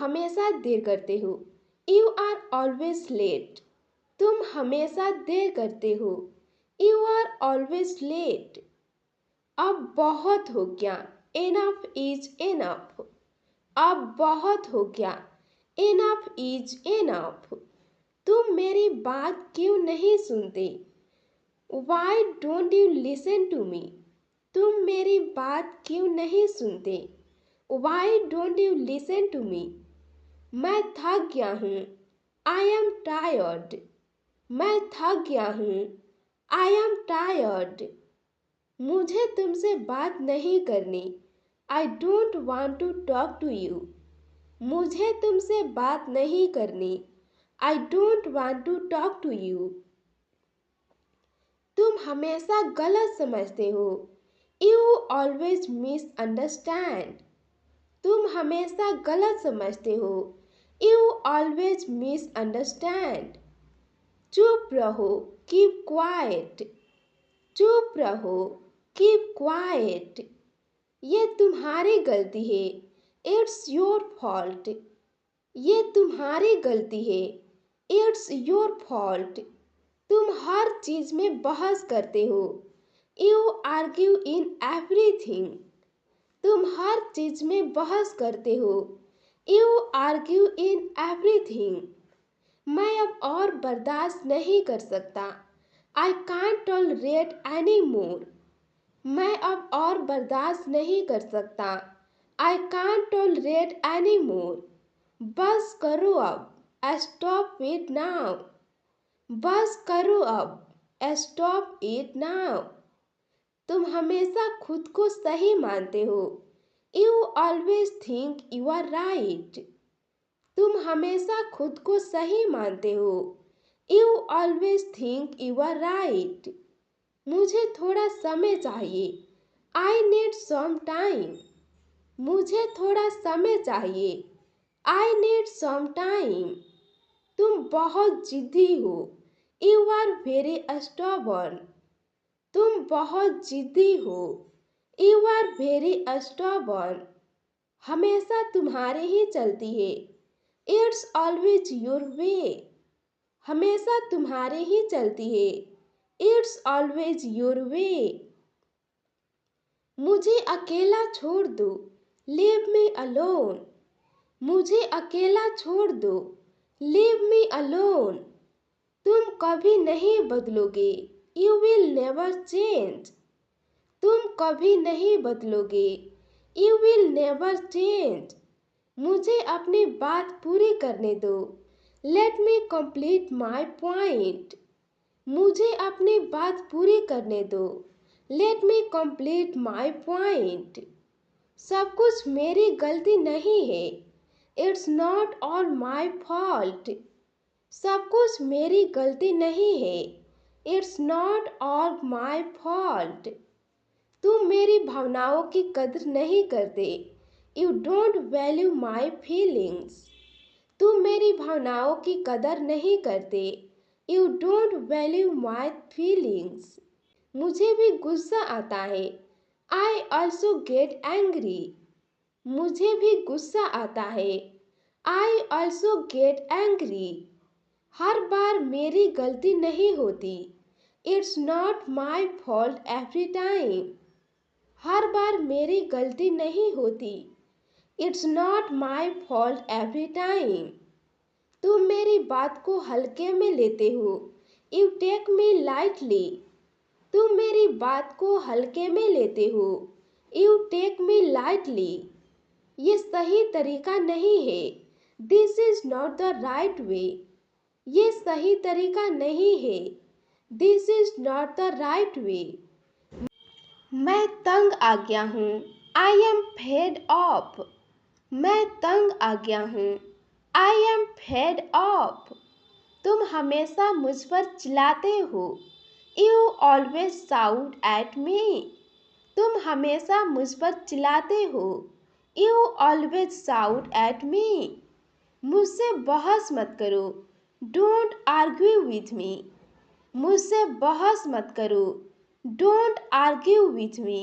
हमेशा देर करते हो। You are always late. तुम हमेशा देर करते हो। You are always late. अब बहुत हो गया। Enough is enough. अब बहुत हो गया। Enough is enough. तुम मेरी बात क्यों नहीं सुनते? Why don't you listen to me? तुम मेरी बात क्यों नहीं सुनते? Why don't you listen to me? मैं थक गया हूँ। I am tired. मैं थक गया हूँ। I am tired. मुझे तुमसे बात नहीं करनी। I don't want to talk to you. मुझे तुमसे बात नहीं करनी। I don't want to talk to you. तुम हमेशा गलत समझते हो। You always misunderstand. तुम हमेशा गलत समझते हो। You always misunderstand. चुप रहो। Keep quiet. चुप रहो। Keep quiet. ये तुम्हारी गलती है। It's your fault. ये तुम्हारी गलती है। It's your fault. तुम हर चीज में बहस करते हो। You argue in everything. तुम हर चीज में बहस करते हो। You argue in everything. मैं अब और बर्दाश्त नहीं कर सकता। I can't tolerate any more. मैं अब और बर्दाश्त नहीं कर सकता। I can't tolerate any more. बस करो अब। Stop it now. बस करो अब। Stop it now. तुम हमेशा खुद को सही मानते हो। You always think you are right. तुम हमेशा खुद को सही मानते हो। You always think you are right. मुझे थोड़ा समय चाहिए। I need some time. मुझे थोड़ा समय चाहिए। I need some time. तुम बहुत जिद्दी हो। You are very stubborn. तुम बहुत जिद्दी हो। You are very stubborn. हमेशा तुम्हारे ही चलती है। It's always your way. हमेशा तुम्हारे ही चलती है। It's always your way. मुझे अकेला छोड़ दो। Leave me alone. मुझे अकेला छोड़ दो। Leave me alone. तुम कभी नहीं बदलोगे। You will never change. तुम कभी नहीं बदलोगे। You will never change. मुझे अपनी बात पूरी करने दो। Let me complete my point. मुझे अपनी बात पूरी करने दो। Let me complete my point. सब कुछ मेरी गलती नहीं है। It's not all my fault. सब कुछ मेरी गलती नहीं है। It's not all my fault. तुम मेरी भावनाओं की कदर नहीं करते। You don't value my feelings. तुम मेरी भावनाओं की कदर नहीं करते। You don't value my feelings. मुझे भी गुस्सा आता है। I also get angry. मुझे भी गुस्सा आता है। I also get angry. हर बार मेरी गलती नहीं होती। It's not my fault every time. हर बार मेरी गलती नहीं होती। It's not my fault every time. तुम मेरी बात को हल्के में लेते हो। You take me lightly. तुम मेरी बात को हल्के में लेते हो। You take me lightly. ये सही तरीका नहीं है। This is not the right way. ये सही तरीका नहीं है। This is not the right way. मैं तंग आ गया हूँ। I am fed of. मैं तंग आ गया हूँ। I am fed of. तुम हमेशा मुझ पर चिल्लाते हो। You always shout at me. तुम हमेशा मुझ पर चिल्लाते हो। यू ऑलवेज शाउट एट मी। मुझसे बहस मत करो। Don't argue with me. मुझसे बहस मत करो। Don't argue with me.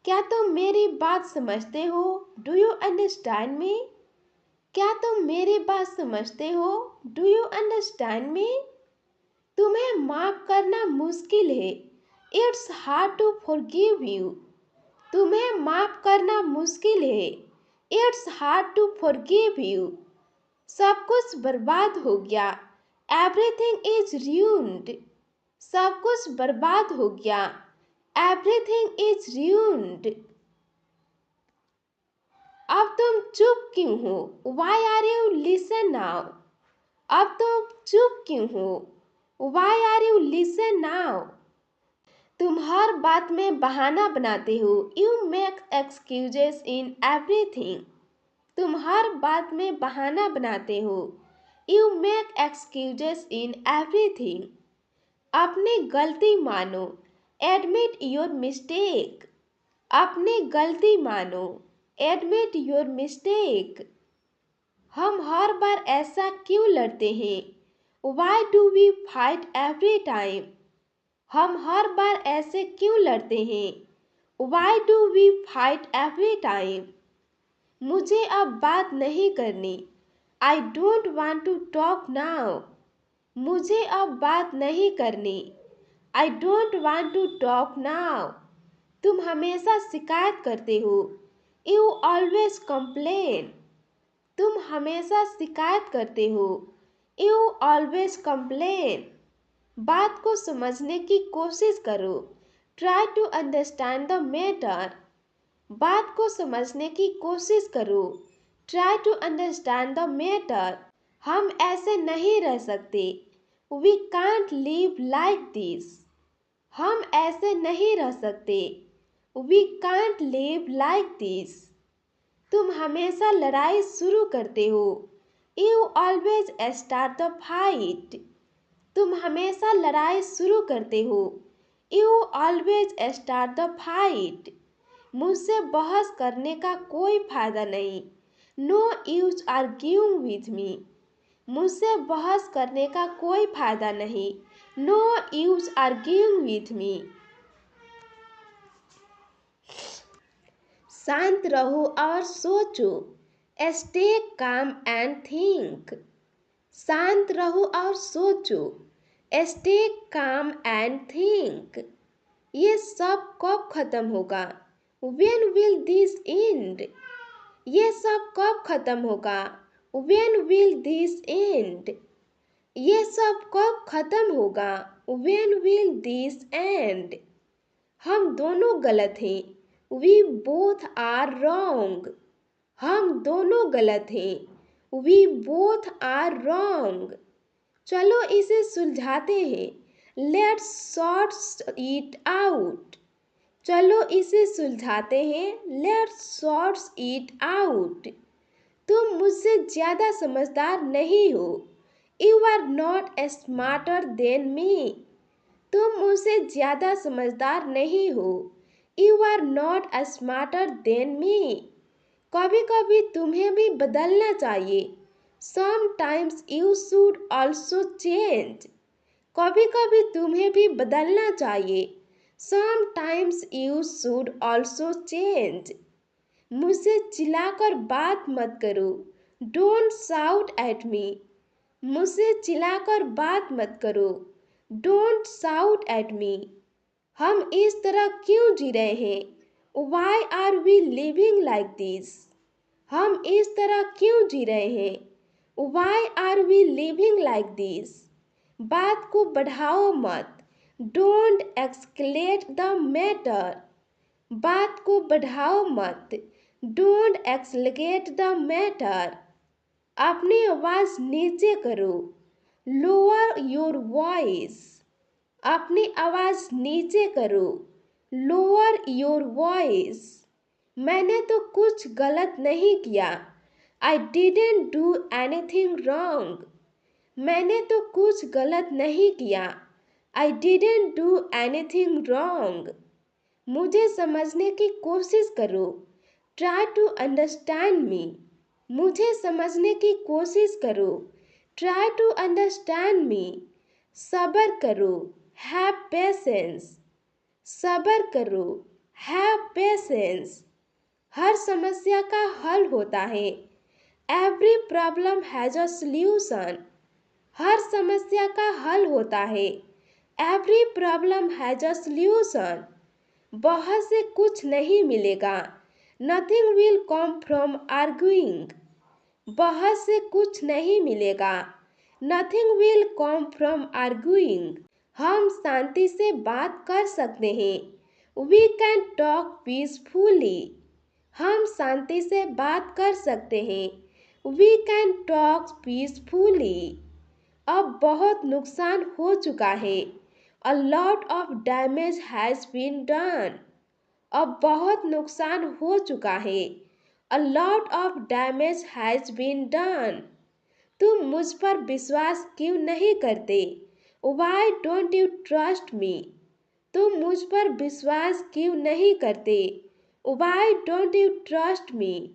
क्या तुम मेरी बात समझते हो? Do you understand me? क्या तुम मेरी बात समझते हो? Do you understand me? तुम्हें माफ करना मुश्किल है। It's hard to forgive you. तुम्हें माफ करना मुश्किल है। It's hard to forgive you. सब कुछ बर्बाद हो गया। Everything is ruined। सब कुछ बर्बाद हो गया। Everything is ruined। अब तुम चुप क्यों हो? Why are you listen now? अब तुम चुप क्यों हो? Why are you listen now? तुम हर बात में बहाना बनाते हो। You make excuses in everything. तुम हर बात में बहाना बनाते हो। You make excuses in everything. अपनी गलती मानो। Admit your mistake. अपनी गलती मानो। Admit your mistake. हम हर बार ऐसा क्यों लड़ते हैं? Why do we fight every time? हम हर बार ऐसे क्यों लड़ते हैं? Why do we fight every time? मुझे अब बात नहीं करनी। I don't want to talk now. मुझे अब बात नहीं करनी। I don't want to talk now. तुम हमेशा शिकायत करते हो। You always complain. तुम हमेशा शिकायत करते हो। You always complain. बात को समझने की कोशिश करो। Try to understand the matter. बात को समझने की कोशिश करो। Try to understand the matter. हम ऐसे नहीं रह सकते। We can't live like this. हम ऐसे नहीं रह सकते। We can't live like this. तुम हमेशा लड़ाई शुरू करते हो। You always start the fight. तुम हमेशा लड़ाई शुरू करते हो। You always start the fight. मुझसे बहस करने का कोई फायदा नहीं। No use arguing with me. मुझसे बहस करने का कोई फायदा नहीं। नो यूज आर्ग्यूइंग विथ मी। शांत रहो और सोचो। Stay calm and think. शांत रहो और सोचो। Stay calm and think. ये सब कब खत्म होगा? When will this end? ये सब कब खत्म होगा? When will this end? ये सब कब खत्म होगा? When will this end? हम दोनों गलत हैं। We both are wrong। हम दोनों गलत हैं। We both are wrong। चलो इसे सुलझाते हैं। Let's sort it out। चलो इसे सुलझाते हैं। Let's sort it out। तुम मुझसे ज़्यादा समझदार नहीं हो। You are not smarter than me। तुम मुझसे ज़्यादा समझदार नहीं हो। You are not smarter than me। कभी कभी तुम्हें भी बदलना चाहिए। Sometimes you should also change। कभी कभी तुम्हें भी बदलना चाहिए। Sometimes you should also change। मुझसे चिल्लाकर बात मत करो। Don't shout at me। मुझसे चिल्लाकर बात मत करो। Don't shout at me। हम इस तरह क्यों जी रहे हैं? Why are we living like this? हम इस तरह क्यों जी रहे हैं? Why are we living like this? बात को बढ़ाओ मत। Don't escalate the matter। बात को बढ़ाओ मत। Don't escalate the matter। अपनी आवाज़ नीचे करो। Lower your voice। अपनी आवाज़ नीचे करो। Lower your voice। मैंने तो कुछ गलत नहीं किया। I didn't do anything wrong। मैंने तो कुछ गलत नहीं किया। I didn't do anything wrong। मुझे समझने की कोशिश करो। Try to understand me। मुझे समझने की कोशिश करो। Try to understand me। सब्र करो। Have patience। सब्र करो। Have patience। हर समस्या का हल होता है। Every problem has a solution. हर समस्या का हल होता है। Every problem has a solution. बहुत से कुछ नहीं मिलेगा। Nothing will come from arguing. बहुत से कुछ नहीं मिलेगा। Nothing will come from arguing. हम शांति से बात कर सकते हैं। We can talk peacefully. हम शांति से बात कर सकते हैं। We can talk peacefully. अब बहुत नुकसान हो चुका है। A lot of damage has been done. अब बहुत नुकसान हो चुका है। A lot of damage has been done. तुम मुझ पर विश्वास क्यों नहीं करते? Why don't you trust me? तुम मुझ पर विश्वास क्यों नहीं करते? Why don't you trust me?